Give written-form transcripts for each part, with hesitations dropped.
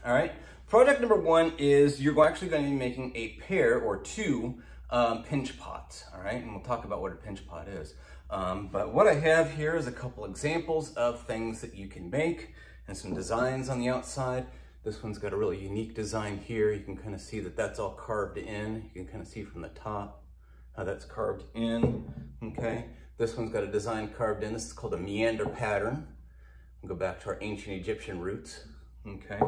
all right? Project number one is you're actually going to be making a pair or two pinch pots, all right? And we'll talk about what a pinch pot is. But what I have here is a couple examples of things that you can make and some designs on the outside. This one's got a really unique design here. You can kind of see that that's all carved in. You can kind of see from the top how that's carved in, okay? This one's got a design carved in. This is called a meander pattern. We'll go back to our ancient Egyptian roots, okay?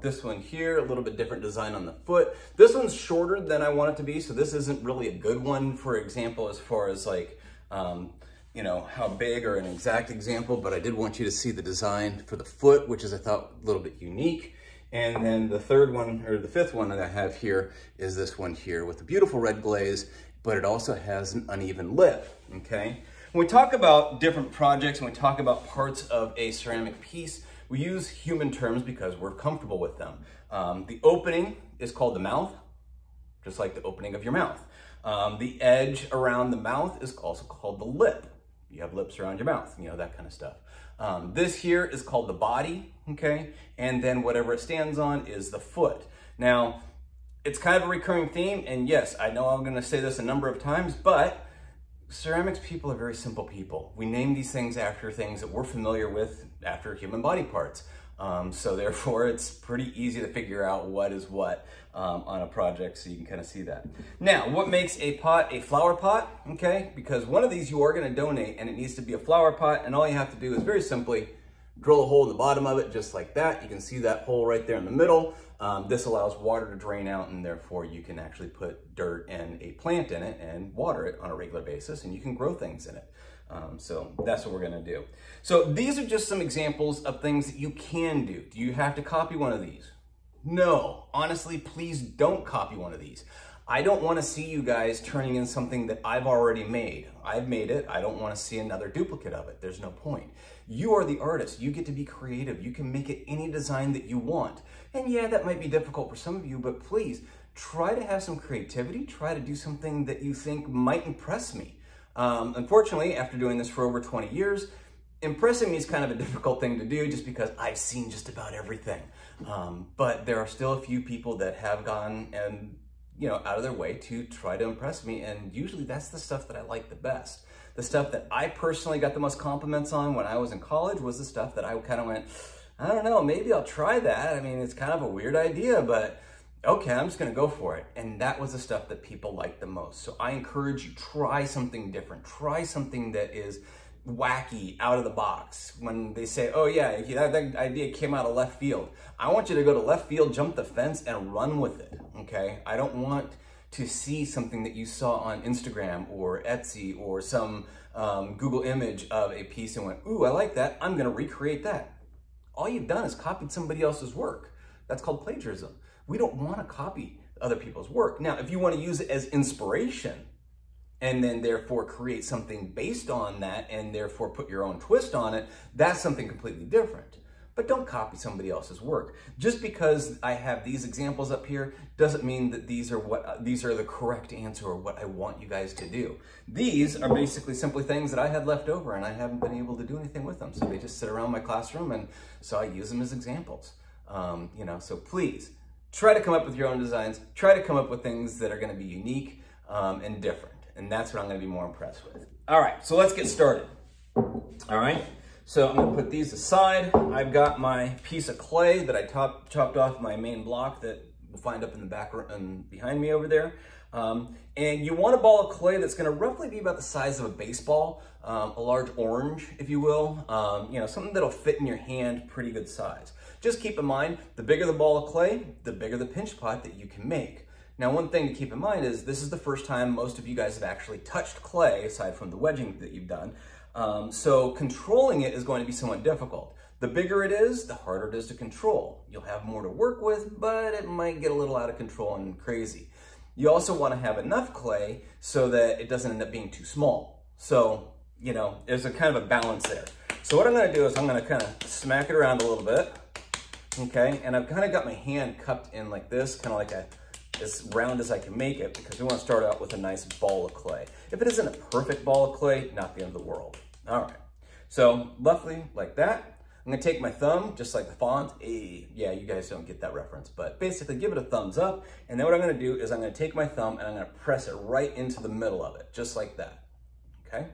This one here, a little bit different design on the foot. This one's shorter than I want it to be, so this isn't really a good one, for example, as far as like, you know, how big or an exact example, but I did want you to see the design for the foot, which is, I thought, a little bit unique. And then the third one, or the fifth one that I have here is this one here with the beautiful red glaze, but it also has an uneven lip, okay? When we talk about different projects and we talk about parts of a ceramic piece, we use human terms because we're comfortable with them. The opening is called the mouth, just like the opening of your mouth. The edge around the mouth is also called the lip. You have lips around your mouth, you know, that kind of stuff. This here is called the body, okay? And then whatever it stands on is the foot. Now, it's kind of a recurring theme, and yes, I know I'm gonna say this a number of times, but ceramics people are very simple people. We name these things after things that we're familiar with, after human body parts. So therefore, it's pretty easy to figure out what is what on a project, so you can kind of see that. Now, what makes a pot a flower pot, okay? Because one of these you are gonna donate, and it needs to be a flower pot, and all you have to do is very simply drill a hole in the bottom of it, just like that. You can see that hole right there in the middle. This allows water to drain out, and therefore you can actually put dirt and a plant in it and water it on a regular basis, and you can grow things in it. So that's what we're gonna do. So these are just some examples of things that you can do. Do you have to copy one of these? No, honestly, please don't copy one of these. I don't wanna see you guys turning in something that I've already made. I've made it, I don't wanna see another duplicate of it. There's no point. You are the artist, you get to be creative. You can make it any design that you want. And yeah, that might be difficult for some of you, but please try to have some creativity, try to do something that you think might impress me. Unfortunately, after doing this for over 20 years, impressing me is kind of a difficult thing to do just because I've seen just about everything. But there are still a few people that have gone and, you know, out of their way to try to impress me. And usually that's the stuff that I like the best. The stuff that I personally got the most compliments on when I was in college was the stuff that I kind of went, I don't know, maybe I'll try that. I mean, it's kind of a weird idea, but okay, I'm just gonna go for it. And that was the stuff that people liked the most. So I encourage you, try something different. Try something that is wacky, out of the box. When they say, oh yeah, that idea came out of left field. I want you to go to left field, jump the fence, and run with it, okay? I don't want to see something that you saw on Instagram or Etsy or some Google image of a piece and went, ooh, I like that, I'm gonna recreate that. All you've done is copied somebody else's work. That's called plagiarism. We don't want to copy other people's work. Now, if you want to use it as inspiration and then therefore create something based on that and therefore put your own twist on it, that's something completely different. But don't copy somebody else's work. Just because I have these examples up here doesn't mean that these are the correct answer or what I want you guys to do. These are basically simply things that I had left over and I haven't been able to do anything with them. So they just sit around my classroom, and so I use them as examples. You know, so please, try to come up with your own designs. Try to come up with things that are going to be unique and different. And that's what I'm going to be more impressed with. All right, so let's get started. All right, so I'm going to put these aside. I've got my piece of clay that I chopped off my main block that we'll find up in the back and behind me over there. And you want a ball of clay that's going to roughly be about the size of a baseball, a large orange, if you will. You know, something that'll fit in your hand, pretty good size. Just keep in mind, the bigger the ball of clay, the bigger the pinch pot that you can make. Now, one thing to keep in mind is this is the first time most of you guys have actually touched clay, aside from the wedging that you've done. So controlling it is going to be somewhat difficult. The bigger it is, the harder it is to control. You'll have more to work with, but it might get a little out of control and crazy. You also want to have enough clay so that it doesn't end up being too small. So, you know, there's a kind of a balance there. So what I'm going to do is I'm going to kind of smack it around a little bit. Okay, and I've kind of got my hand cupped in like this, kind of like as round as I can make it, because we want to start out with a nice ball of clay. If it isn't a perfect ball of clay, not the end of the world. All right, so roughly like that. I'm gonna take my thumb, just like the font. Yeah, you guys don't get that reference, but basically give it a thumbs up. And then what I'm gonna do is I'm gonna take my thumb and I'm gonna press it right into the middle of it, just like that, okay?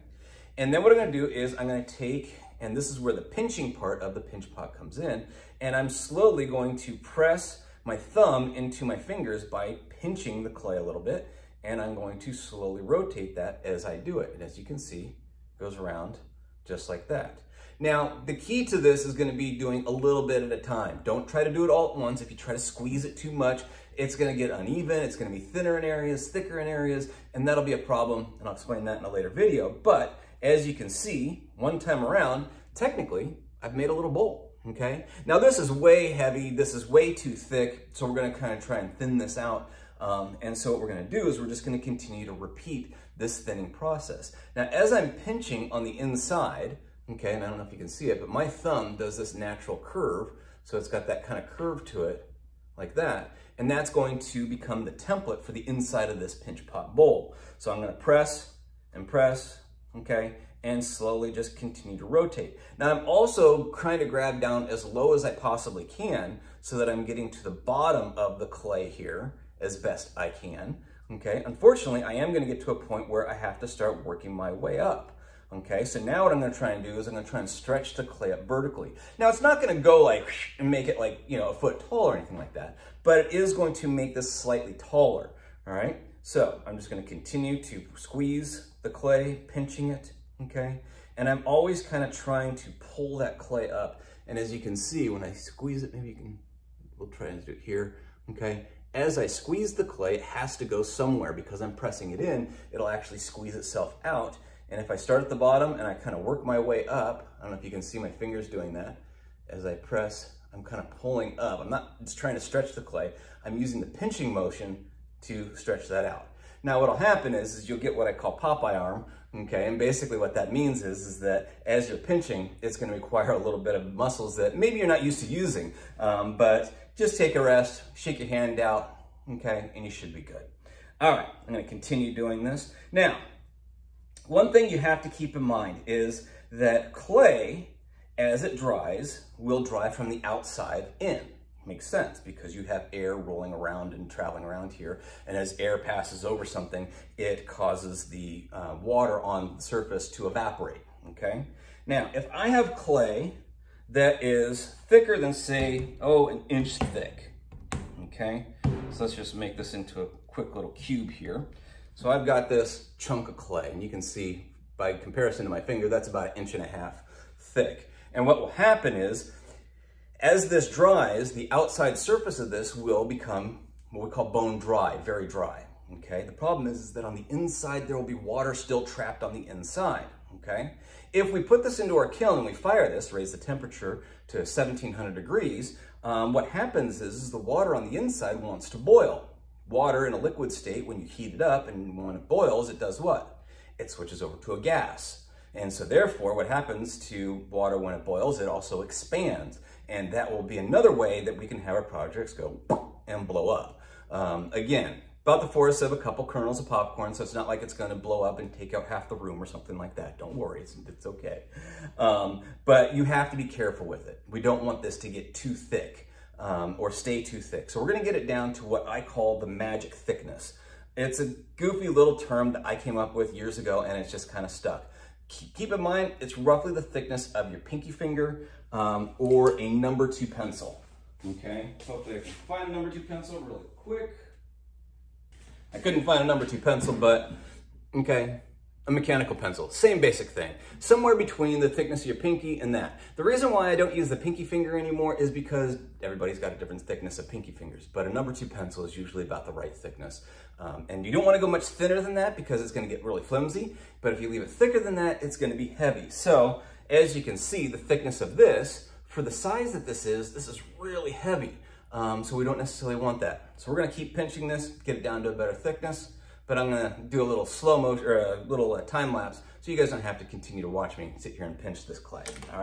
And then what I'm gonna do is I'm gonna take, and this is where the pinching part of the pinch pot comes in, and I'm slowly going to press my thumb into my fingers by pinching the clay a little bit, and I'm going to slowly rotate that as I do it. And as you can see, it goes around just like that. Now, the key to this is gonna be doing a little bit at a time. Don't try to do it all at once. If you try to squeeze it too much, it's gonna get uneven, it's gonna be thinner in areas, thicker in areas, and that'll be a problem, and I'll explain that in a later video. But as you can see, one time around, technically, I've made a little bowl, okay? Now this is way heavy, this is way too thick, so we're gonna kind of try and thin this out. And so what we're gonna do is we're just gonna continue to repeat this thinning process. Now, as I'm pinching on the inside, okay, and I don't know if you can see it, but my thumb does this natural curve, so it's got that kind of curve to it, like that, and that's going to become the template for the inside of this pinch pot bowl. So I'm gonna press and press, okay, and slowly just continue to rotate. Now I'm also trying to grab down as low as I possibly can so that I'm getting to the bottom of the clay here as best I can, okay? Unfortunately, I am gonna get to a point where I have to start working my way up. Okay, so now what I'm gonna try and do is I'm gonna try and stretch the clay up vertically. Now it's not gonna go like, and make it like, you know, a foot tall or anything like that, but it is going to make this slightly taller, all right? So I'm just gonna continue to squeeze the clay, pinching it, okay? And I'm always kind of trying to pull that clay up. And as you can see, when I squeeze it, maybe you can, we'll try and do it here, okay? As I squeeze the clay, it has to go somewhere because I'm pressing it in, it'll actually squeeze itself out. And if I start at the bottom and I kind of work my way up, I don't know if you can see my fingers doing that. As I press, I'm kind of pulling up. I'm not just trying to stretch the clay. I'm using the pinching motion to stretch that out. Now what'll happen is you'll get what I call Popeye Arm, okay? And basically what that means is that as you're pinching, it's gonna require a little bit of muscles that maybe you're not used to using, but just take a rest, shake your hand out, okay? And you should be good. All right, I'm gonna continue doing this. Now, one thing you have to keep in mind is that clay, as it dries, will dry from the outside in. Makes sense because you have air rolling around and traveling around here, and as air passes over something, it causes the water on the surface to evaporate, okay? Now, if I have clay that is thicker than, say, an inch thick, okay? So let's just make this into a quick little cube here. So I've got this chunk of clay, and you can see by comparison to my finger, that's about 1.5 inches thick. And what will happen is, as this dries, the outside surface of this will become what we call bone dry, very dry, okay? The problem is that on the inside, there will be water still trapped on the inside, okay? If we put this into our kiln and we fire this, raise the temperature to 1700 degrees, what happens is the water on the inside wants to boil. Water in a liquid state, when you heat it up and when it boils, it does what? It switches over to a gas. And so therefore, what happens to water when it boils, it also expands. And that will be another way that we can have our projects go and blow up. Again, about the force of a couple kernels of popcorn, so it's not like it's gonna blow up and take out half the room or something like that. Don't worry, it's okay. But you have to be careful with it. We don't want this to get too thick. Or stay too thick. So we're gonna get it down to what I call the magic thickness. It's a goofy little term that I came up with years ago, and it's just kind of stuck. Keep in mind, it's roughly the thickness of your pinky finger or a number 2 pencil, okay? Hopefully I can find a number 2 pencil really quick. I couldn't find a number 2 pencil, but okay. A mechanical pencil, same basic thing. Somewhere between the thickness of your pinky and that. The reason why I don't use the pinky finger anymore is because everybody's got a different thickness of pinky fingers, but a number 2 pencil is usually about the right thickness. And you don't wanna go much thinner than that because it's gonna get really flimsy, but if you leave it thicker than that, it's gonna be heavy. So, as you can see, the thickness of this, for the size that this is really heavy. So we don't necessarily want that. So we're gonna keep pinching this, get it down to a better thickness. But I'm gonna do a little slow motion or a little time lapse so you guys don't have to continue to watch me sit here and pinch this clay. All right.